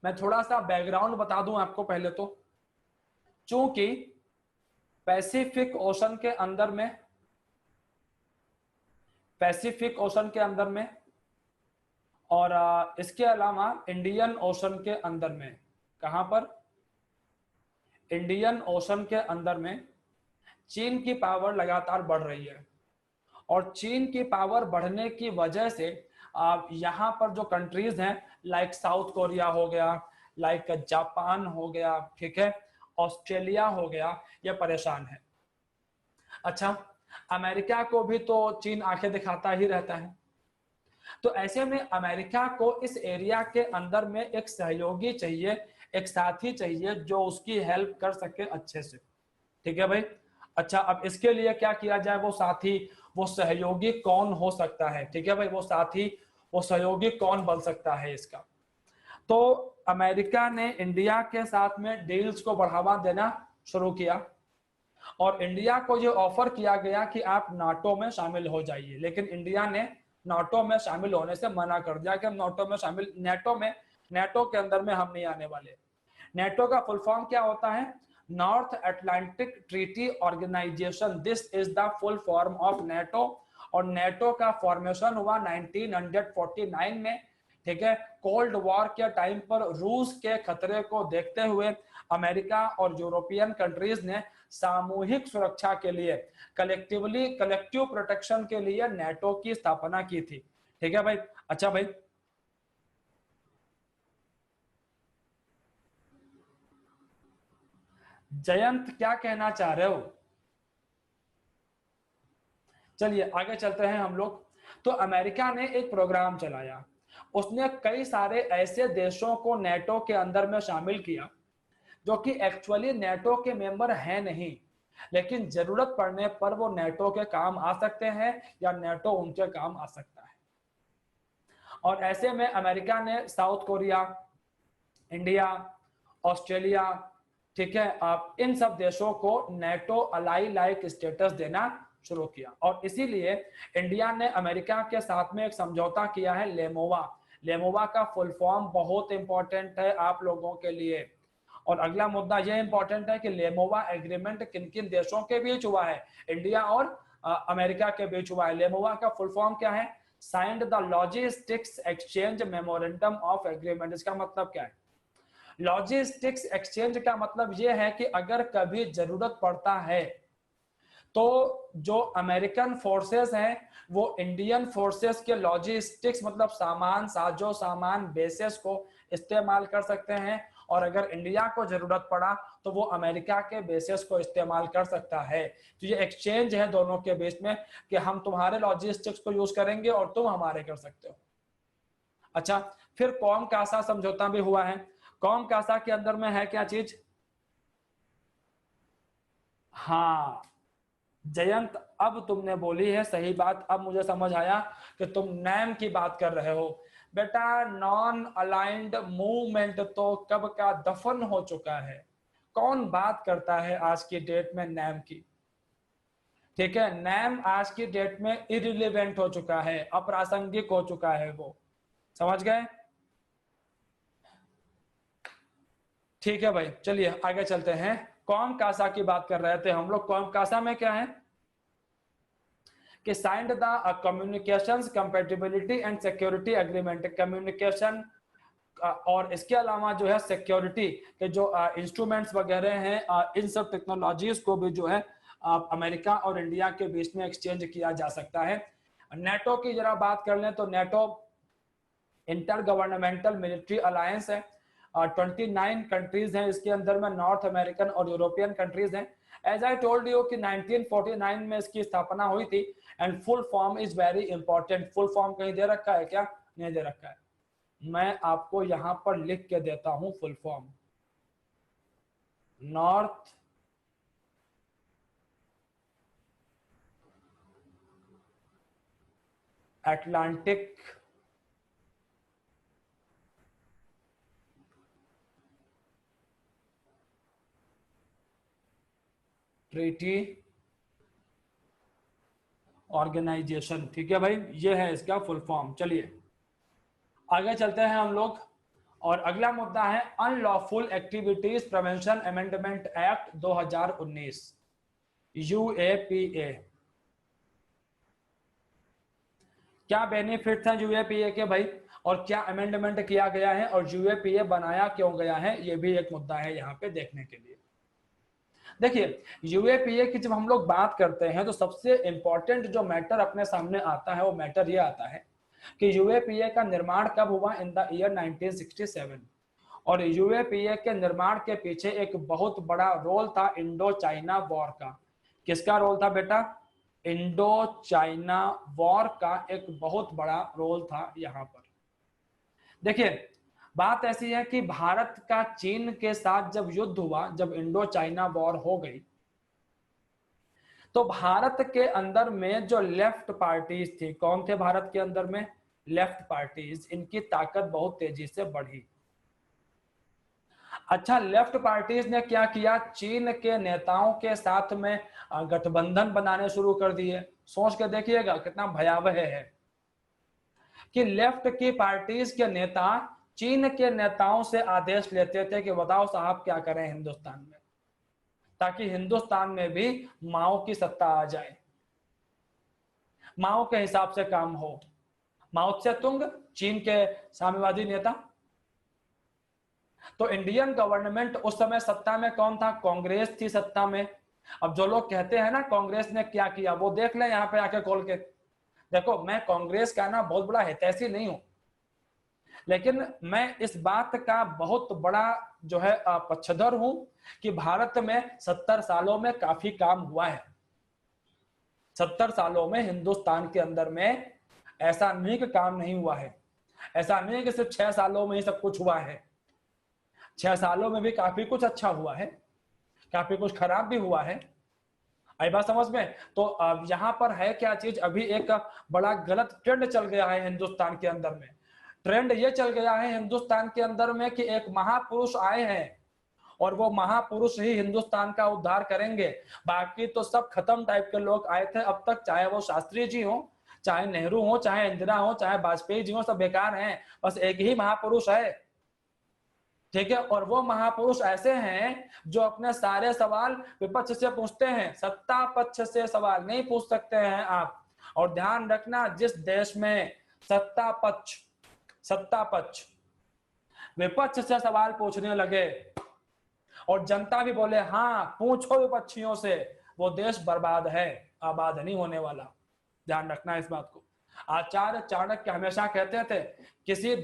मैं थोड़ा सा बैकग्राउंड बता दूं आपको पहले तो। चूंकि पैसिफिक ओशन के अंदर में, पैसिफिक ओशन के अंदर में और इसके अलावा इंडियन ओशन के अंदर में, कहां पर, इंडियन ओशन के अंदर में चीन की पावर लगातार बढ़ रही है। और चीन की पावर बढ़ने की वजह से यहाँ पर जो कंट्रीज हैं लाइक साउथ कोरिया हो गया, लाइक जापान हो गया, ठीक है, ऑस्ट्रेलिया हो गया, ये परेशान है। अच्छा, अमेरिका को भी तो चीन आंखें दिखाता ही रहता है। तो ऐसे में अमेरिका को इस एरिया के अंदर में एक सहयोगी चाहिए, एक साथी चाहिए जो उसकी हेल्प कर सके अच्छे से, ठीक है भाई। अच्छा, अब इसके लिए क्या किया जाए, वो साथी, वो सहयोगी कौन हो सकता है, ठीक है भाई, वो साथी, वो सहयोगी कौन बन सकता है इसका। तो अमेरिका ने इंडिया के साथ में डील्स को बढ़ावा देना शुरू किया और इंडिया को ये ऑफर किया गया कि आप नाटो में शामिल हो जाइए। लेकिन इंडिया ने नाटो में शामिल होने से मना कर दिया कि हम नाटो में शामिल, नेटो के अंदर में हम नहीं आने वाले। नेटो का फुल फॉर्म क्या होता है, North Atlantic Treaty Organization, this is the full form of NATO. और नेटो का फॉर्मेशन हुआ 1949 में, ठीक है। कोल्ड वॉर के टाइम पर रूस के खतरे को देखते हुए अमेरिका और यूरोपियन कंट्रीज ने सामूहिक सुरक्षा के लिए, कलेक्टिव प्रोटेक्शन के लिए नेटो की स्थापना की थी, ठीक है भाई। अच्छा भाई, जयंत क्या कहना चाह रहे हो? चलिए आगे चलते हैं हम लोग। तो अमेरिका ने एक प्रोग्राम चलाया, उसने कई सारे ऐसे देशों को नेटो के अंदर में शामिल किया जो कि एक्चुअली नेटो के मेंबर हैं नहीं, लेकिन जरूरत पड़ने पर वो नेटो के काम आ सकते हैं या नेटो उनके काम आ सकता है। और ऐसे में अमेरिका ने साउथ कोरिया, इंडिया, ऑस्ट्रेलिया, ठीक है, आप इन सब देशों को नेटो अलाई लाइक स्टेटस देना शुरू किया। और इसीलिए इंडिया ने अमेरिका के साथ में एक समझौता किया है, लेमोवा। लेमोवा का फुल फॉर्म बहुत इंपॉर्टेंट है आप लोगों के लिए। और अगला मुद्दा यह इंपॉर्टेंट है कि लेमोवा एग्रीमेंट किन किन देशों के बीच हुआ है, इंडिया और अमेरिका के बीच हुआ है। लेमोवा का फुल फॉर्म क्या है, signed the logistics exchange memorandum of agreement. इसका मतलब क्या है, लॉजिस्टिक्स एक्सचेंज का मतलब यह है कि अगर कभी जरूरत पड़ता है तो जो अमेरिकन फोर्सेस हैं वो इंडियन फोर्सेस के लॉजिस्टिक्स मतलब सामान, साजो सामान, बेसेस को इस्तेमाल कर सकते हैं। और अगर इंडिया को जरूरत पड़ा तो वो अमेरिका के बेसेस को इस्तेमाल कर सकता है। तो ये एक्सचेंज है दोनों के बीच में कि हम तुम्हारे लॉजिस्टिक्स को यूज करेंगे और तुम हमारे कर सकते हो। अच्छा, फिर कॉम कासा समझौता भी हुआ है। कॉम कासा के अंदर में है क्या चीज, हाँ जयंत, अब तुमने बोली है सही बात। अब मुझे समझ आया कि तुम नैम की बात कर रहे हो। बेटा नॉन अलाइंड मूवमेंट तो कब का दफन हो चुका है, कौन बात करता है आज की डेट में नैम की, ठीक है। नैम आज की डेट में इरिलेवेंट हो चुका है, अप्रासंगिक हो चुका है वो, समझ गए। ठीक है भाई, चलिए आगे चलते हैं। कॉम कासा की बात कर रहे थे हम लोग। कॉम कासा में क्या है कि signed the communications compatibility and security agreement. Communication और इसके अलावा जो है सिक्योरिटी के जो इंस्ट्रूमेंट्स वगैरह हैं, इन सब टेक्नोलॉजीज को भी जो है अमेरिका और इंडिया के बीच में एक्सचेंज किया जा सकता है। नेटो की जरा बात कर लें तो NATO inter governmental military alliance है। 29 कंट्रीज हैं इसके अंदर में, नॉर्थ अमेरिकन और यूरोपियन कंट्रीज हैं। एज आई टोल्ड यू कि 1949 में इसकी स्थापना हुई थी। And full form is very important. Full form कहीं दे रखा है क्या, नहीं दे रखा है, मैं आपको यहां पर लिख के देता हूं full form. North Atlantic Treaty Organization. ठीक है भाई, ये है इसका फुल फॉर्म। चलिए आगे चलते हैं हम लोग, और अगला मुद्दा है unlawful activities prevention amendment act 2019, UAPA. क्या बेनिफिट था यूएपीए के भाई, और क्या अमेंडमेंट किया गया है, और यूएपीए बनाया क्यों गया है, ये भी एक मुद्दा है यहाँ पे देखने के लिए। देखिए यूएपीए की जब हम लोग बात करते हैं तो सबसे इंपॉर्टेंट जो मैटर अपने सामने आता है वो मैटर ये आता है कि यूएपीए का निर्माण कब हुआ, इन द ईयर 1967। और यूएपीए के निर्माण के पीछे एक बहुत बड़ा रोल था इंडो चाइना वॉर का। किसका रोल था बेटा? इंडो चाइना वॉर का एक बहुत बड़ा रोल था यहाँ पर। देखिए बात ऐसी है कि भारत का चीन के साथ जब युद्ध हुआ, जब इंडो चाइना वॉर हो गई, तो भारत के अंदर में जो लेफ्ट पार्टीज थी, कौन थे भारत के अंदर में? लेफ्ट पार्टीज, इनकी ताकत बहुत तेजी से बढ़ी। अच्छा, लेफ्ट पार्टीज ने क्या किया? चीन के नेताओं के साथ में गठबंधन बनाने शुरू कर दिए। सोच के देखिएगा कितना भयावह है कि लेफ्ट की पार्टीज के नेता चीन के नेताओं से आदेश लेते थे कि बताओ साहब क्या करें हिंदुस्तान में, ताकि हिंदुस्तान में भी माओ की सत्ता आ जाए, माओ के हिसाब से काम हो। माओ से तुंग चीन के साम्यवादी नेता। तो इंडियन गवर्नमेंट उस समय सत्ता में कौन था? कांग्रेस थी सत्ता में। अब जो लोग कहते हैं ना कांग्रेस ने क्या किया, वो देख ले यहाँ पे आके खोल के। देखो मैं कांग्रेस का ना बहुत बड़ा हितैषी नहीं हूं, लेकिन मैं इस बात का बहुत बड़ा जो है पक्षधर हूं कि भारत में 70 सालों में काफी काम हुआ है। 70 सालों में हिंदुस्तान के अंदर में ऐसा नहीं कि काम नहीं हुआ है, ऐसा नहीं कि सिर्फ 6 सालों में ही सब कुछ हुआ है। 6 सालों में भी काफी कुछ अच्छा हुआ है, काफी कुछ खराब भी हुआ है। आई बात समझ में? तो यहाँ पर है क्या चीज, अभी एक बड़ा गलत ट्रेंड चल गया है हिंदुस्तान के अंदर में। ट्रेंड ये चल गया है हिंदुस्तान के अंदर में कि एक महापुरुष आए हैं और वो महापुरुष ही हिंदुस्तान का उद्धार करेंगे, बाकी तो सब खत्म टाइप के लोग आए थे अब तक, चाहे वो शास्त्री जी हो, चाहे नेहरू हो, चाहे इंदिरा हो, चाहे वाजपेयी जी हो, सब बेकार हैं। बस एक ही महापुरुष है, ठीक है। और वो महापुरुष ऐसे हैं जो अपने सारे सवाल विपक्ष से पूछते हैं, सत्ता पक्ष से सवाल नहीं पूछ सकते हैं आप। और ध्यान रखना, जिस देश में सत्ता पक्ष विपक्ष से सवाल पूछने लगे और जनता भी बोले हाँ पूछो विपक्षियों से, वो देश बर्बाद है, आबाद नहीं होने वाला। ध्यान रखना इस बात को। आचार्य चाणक्य हमेशा कहते थे किसी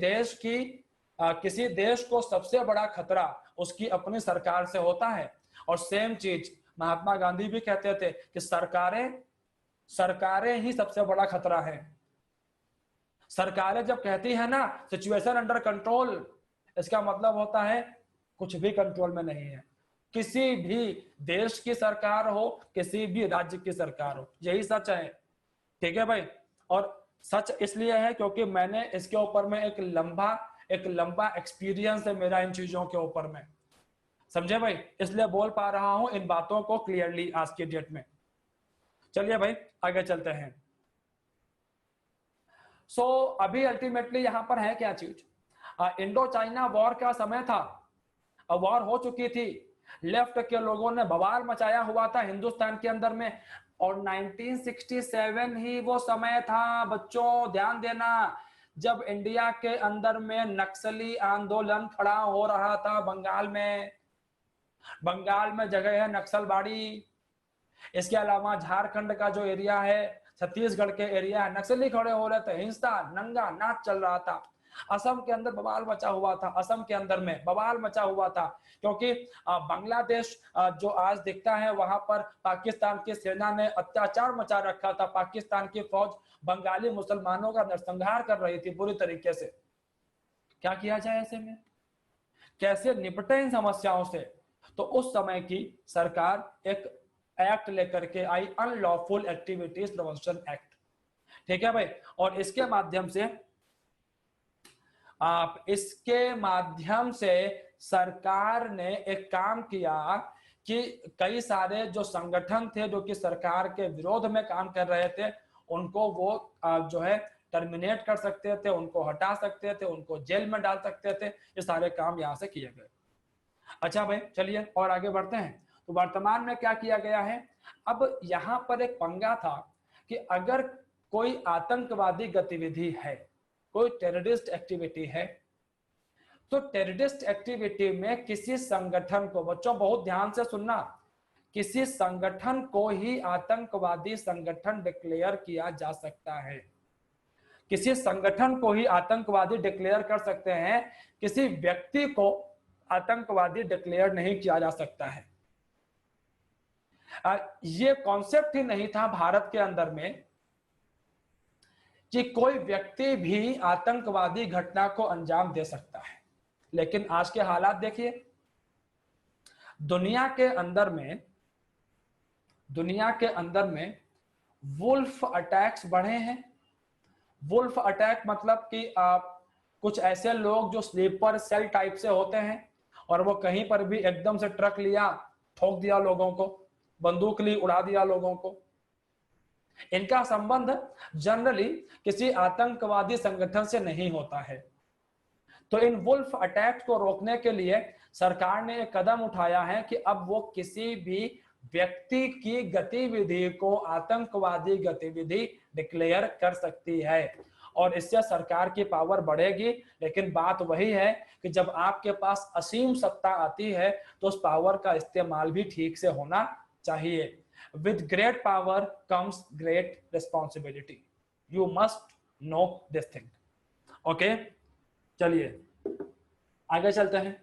देश को सबसे बड़ा खतरा उसकी अपनी सरकार से होता है। और सेम चीज महात्मा गांधी भी कहते थे कि सरकारें ही सबसे बड़ा खतरा है। सरकारें जब कहती है ना सिचुएशन अंडर कंट्रोल, इसका मतलब होता है कुछ भी कंट्रोल में नहीं है। किसी भी देश की सरकार हो, किसी भी राज्य की सरकार हो, यही सच है, ठीक है भाई। और सच इसलिए है क्योंकि मैंने इसके ऊपर में एक लंबा एक्सपीरियंस है मेरा इन चीजों के ऊपर में, समझे भाई, इसलिए बोल पा रहा हूं इन बातों को क्लियरली आज की डेट में। चलिए भाई आगे चलते हैं। सो अभी अल्टीमेटली यहां पर है क्या चीज, इंडो चाइना वॉर का समय था, वॉर हो चुकी थी, लेफ्ट के लोगों ने बवाल मचाया हुआ था हिंदुस्तान के अंदर में, और 1967 ही वो समय था बच्चों, ध्यान देना, जब इंडिया के अंदर में नक्सली आंदोलन खड़ा हो रहा था बंगाल में जगह है नक्सलबाड़ी। इसके अलावा झारखंड का जो एरिया है, छत्तीसगढ़ के एरिया है, नक्सली खड़े हो रहे थे, हिंसा नंगा नाच चल रहा था। असम के अंदर बवाल मचा हुआ था, असम के अंदर में बवाल मचा हुआ था, क्योंकि बांग्लादेश जो आज दिखता है वहां पर पाकिस्तान की सेना ने अत्याचार मचा रखा था। पाकिस्तान की फौज बंगाली मुसलमानों का नरसंहार कर रही थी पूरी तरीके से। क्या किया जाए ऐसे में, कैसे निपटे इन समस्याओं से? तो उस समय की सरकार एक एक्ट लेकर के आई, अनलॉफुल एक्टिविटीज प्रिवेंशन एक्ट। ठीक है भाई। और इसके माध्यम से सरकार ने एक काम किया कि कई सारे जो संगठन थे जो कि सरकार के विरोध में काम कर रहे थे, उनको वो जो है टर्मिनेट कर सकते थे, उनको हटा सकते थे, उनको जेल में डाल सकते थे। ये सारे काम यहाँ से किए गए। अच्छा भाई, चलिए और आगे बढ़ते हैं। तो वर्तमान में क्या किया गया है, अब यहाँ पर एक पंगा था कि अगर कोई आतंकवादी गतिविधि है, कोई टेररिस्ट एक्टिविटी है, तो टेररिस्ट एक्टिविटी में किसी संगठन को, बच्चों बहुत ध्यान से सुनना, किसी संगठन को ही आतंकवादी संगठन डिक्लेयर किया जा सकता है। किसी संगठन को ही आतंकवादी डिक्लेयर कर सकते हैं, किसी व्यक्ति को आतंकवादी डिक्लेयर नहीं किया जा सकता है। ये कॉन्सेप्ट ही नहीं था भारत के अंदर में कि कोई व्यक्ति भी आतंकवादी घटना को अंजाम दे सकता है। लेकिन आज के हालात देखिए, दुनिया के अंदर में वुल्फ अटैक्स बढ़े हैं। वुल्फ अटैक मतलब कि कुछ ऐसे लोग जो स्लीपर सेल टाइप से होते हैं और वो कहीं पर भी एकदम से ट्रक लिया, ठोक दिया लोगों को, बंदूक ली, उड़ा दिया लोगों को। इनका संबंध जनरली किसी आतंकवादी संगठन से नहीं होता है। तो इन वुल्फ अटैक को रोकने के लिए सरकार ने एक कदम उठाया है कि अब वो किसी भी व्यक्ति की गतिविधि को आतंकवादी गतिविधि डिक्लेयर कर सकती है और इससे सरकार की पावर बढ़ेगी। लेकिन बात वही है कि जब आपके पास असीम सत्ता आती है तो उस पावर का इस्तेमाल भी ठीक से होना चाहिए। With great power comes great responsibility, you must know this thing. Okay, चलिए आगे चलते हैं।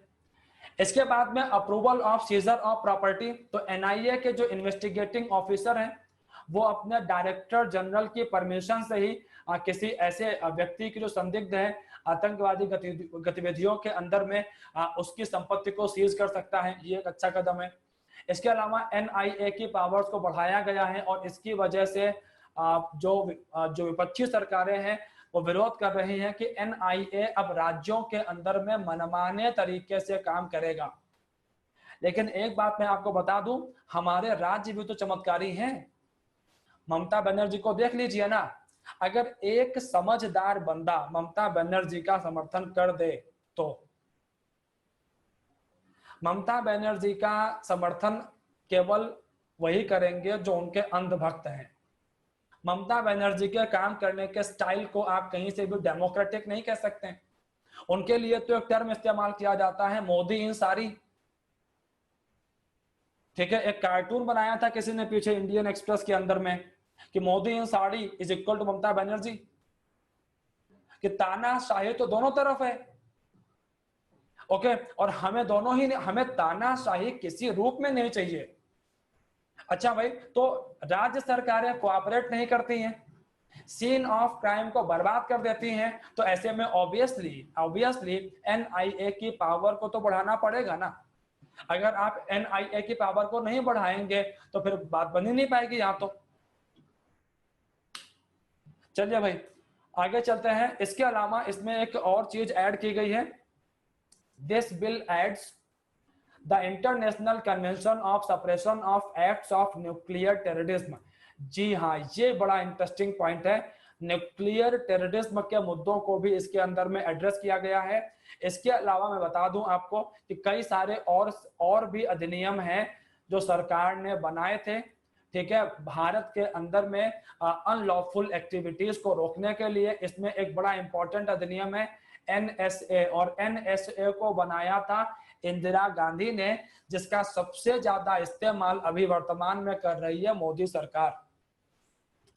इसके बाद में approval of scissor of property. तो एनआईए के जो इन्वेस्टिगेटिंग ऑफिसर हैं वो अपने डायरेक्टर जनरल की परमिशन से ही किसी ऐसे व्यक्ति की जो संदिग्ध है आतंकवादी गतिविधियों के अंदर में उसकी संपत्ति को सीज कर सकता है। ये एक अच्छा कदम है। इसके अलावा एनआईए की पावर्स को बढ़ाया गया है और इसकी वजह से जो विपक्षी सरकारें हैं वो विरोध कर रही हैं कि एनआईए अब राज्यों के अंदर में मनमाने तरीके से काम करेगा। लेकिन एक बात मैं आपको बता दूं, हमारे राज्य भी तो चमत्कारी हैं। ममता बनर्जी को देख लीजिए ना, अगर एक समझदार बंदा ममता बनर्जी का समर्थन कर दे तो ममता बनर्जी का समर्थन केवल वही करेंगे जो उनके अंधभक्त हैं। ममता बनर्जी के काम करने के स्टाइल को आप कहीं से भी डेमोक्रेटिक नहीं कह सकते। उनके लिए तो एक टर्म इस्तेमाल किया जाता है, मोदी इन सारी। ठीक है, एक कार्टून बनाया था किसी ने पीछे इंडियन एक्सप्रेस के अंदर में कि मोदी इन sari is equal to Mamata Banerjee, कि तानाशाही तो दोनों तरफ है। ओके, और हमें तानाशाही किसी रूप में नहीं चाहिए। अच्छा भाई, तो राज्य सरकारें कोऑपरेट नहीं करती हैं, सीन ऑफ क्राइम को बर्बाद कर देती हैं, तो ऐसे में ऑब्वियसली एनआईए की पावर को तो बढ़ाना पड़ेगा ना। अगर आप एनआईए की पावर को नहीं बढ़ाएंगे तो फिर बात बन ही नहीं पाएगी यहां तो। चलिए भाई आगे चलते हैं। इसके अलावा इसमें एक और चीज ऐड की गई है, this bill adds the international convention of suppression of acts of nuclear terrorism. जी हाँ, ये बड़ा इंटरेस्टिंग पॉइंट है। न्यूक्लियर टेररिज्म के मुद्दों को भी इसके अंदर में एड्रेस किया गया है। इसके अलावा मैं बता दूं आपको कि कई सारे और भी अधिनियम हैं जो सरकार ने बनाए थे। ठीक है, भारत के अंदर में अनलॉफुल एक्टिविटीज को रोकने के लिए इसमें एक बड़ा इंपॉर्टेंट अधिनियम है एनएसए, और एनएसए को बनाया था इंदिरा गांधी ने, जिसका सबसे ज्यादा इस्तेमाल अभी वर्तमान में कर रही है मोदी सरकार।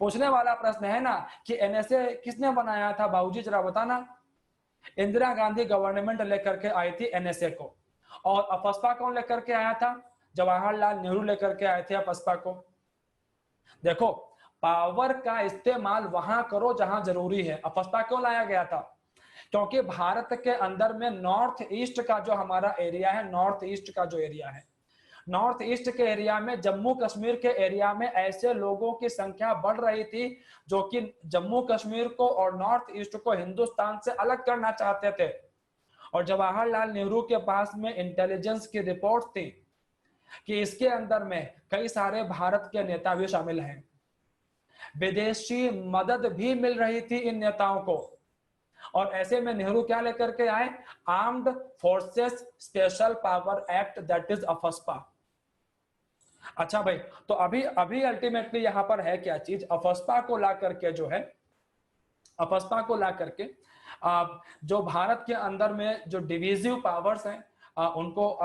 पूछने वाला प्रश्न है ना कि एनएसए किसने बनाया था बाबूजी, जरा बताना। इंदिरा गांधी गवर्नमेंट लेकर के आई थी एनएसए को, और अफस्पा कौन लेकर के आया था? जवाहरलाल नेहरू लेकर के आए थे अफस्पा को। देखो, पावर का इस्तेमाल वहां करो जहां जरूरी है। अफस्पा क्यों लाया गया था? क्योंकि भारत के अंदर में नॉर्थ ईस्ट का जो हमारा एरिया है, नॉर्थ ईस्ट का जो एरिया है, नॉर्थ ईस्ट के एरिया में, जम्मू कश्मीर के एरिया में ऐसे लोगों की संख्या बढ़ रही थी जो कि जम्मू कश्मीर को और नॉर्थ ईस्ट को हिंदुस्तान से अलग करना चाहते थे। और जवाहरलाल नेहरू के पास में इंटेलिजेंस की रिपोर्ट थी कि इसके अंदर में कई सारे भारत के नेता भी शामिल हैं। विदेशी मदद भी मिल रही थी इन नेताओं को। और ऐसे में नेहरू क्या लेकर के आए? Armed forces special power act, that is AFSPA. अच्छा भाई, तो अभी अभी अल्टीमेटली यहां पर है क्या चीज? अफस्पा को ला करके जो है, अफस्पा को ला करके जो भारत के अंदर में जो डिविजिव पावर्स हैं उनको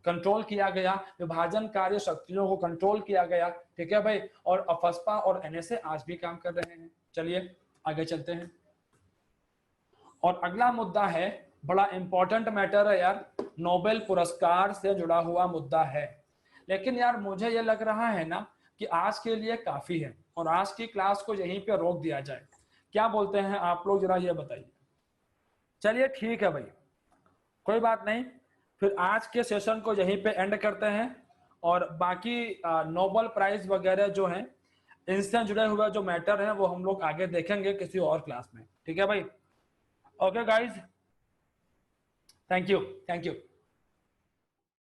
कंट्रोल किया गया, विभाजनकारी शक्तियों को कंट्रोल किया गया। ठीक है भाई, और अफस्पा और एनएसए आज भी काम कर रहे हैं। चलिए आगे चलते हैं। और अगला मुद्दा है, बड़ा इंपॉर्टेंट मैटर है यार, नोबेल पुरस्कार से जुड़ा हुआ मुद्दा है। लेकिन यार मुझे ये लग रहा है ना कि आज के लिए काफी है और आज की क्लास को यहीं पे रोक दिया जाए। क्या बोलते हैं आप लोग, जरा ये बताइए। चलिए ठीक है भाई, कोई बात नहीं, फिर आज के सेशन को यहीं पे एंड करते हैं और बाकी नोबेल प्राइज वगैरह जो हैं इनसे जुड़े हुए जो मैटर हैं वो हम लोग आगे देखेंगे किसी और क्लास में। ठीक है भाई, okay guys, thank you, thank you.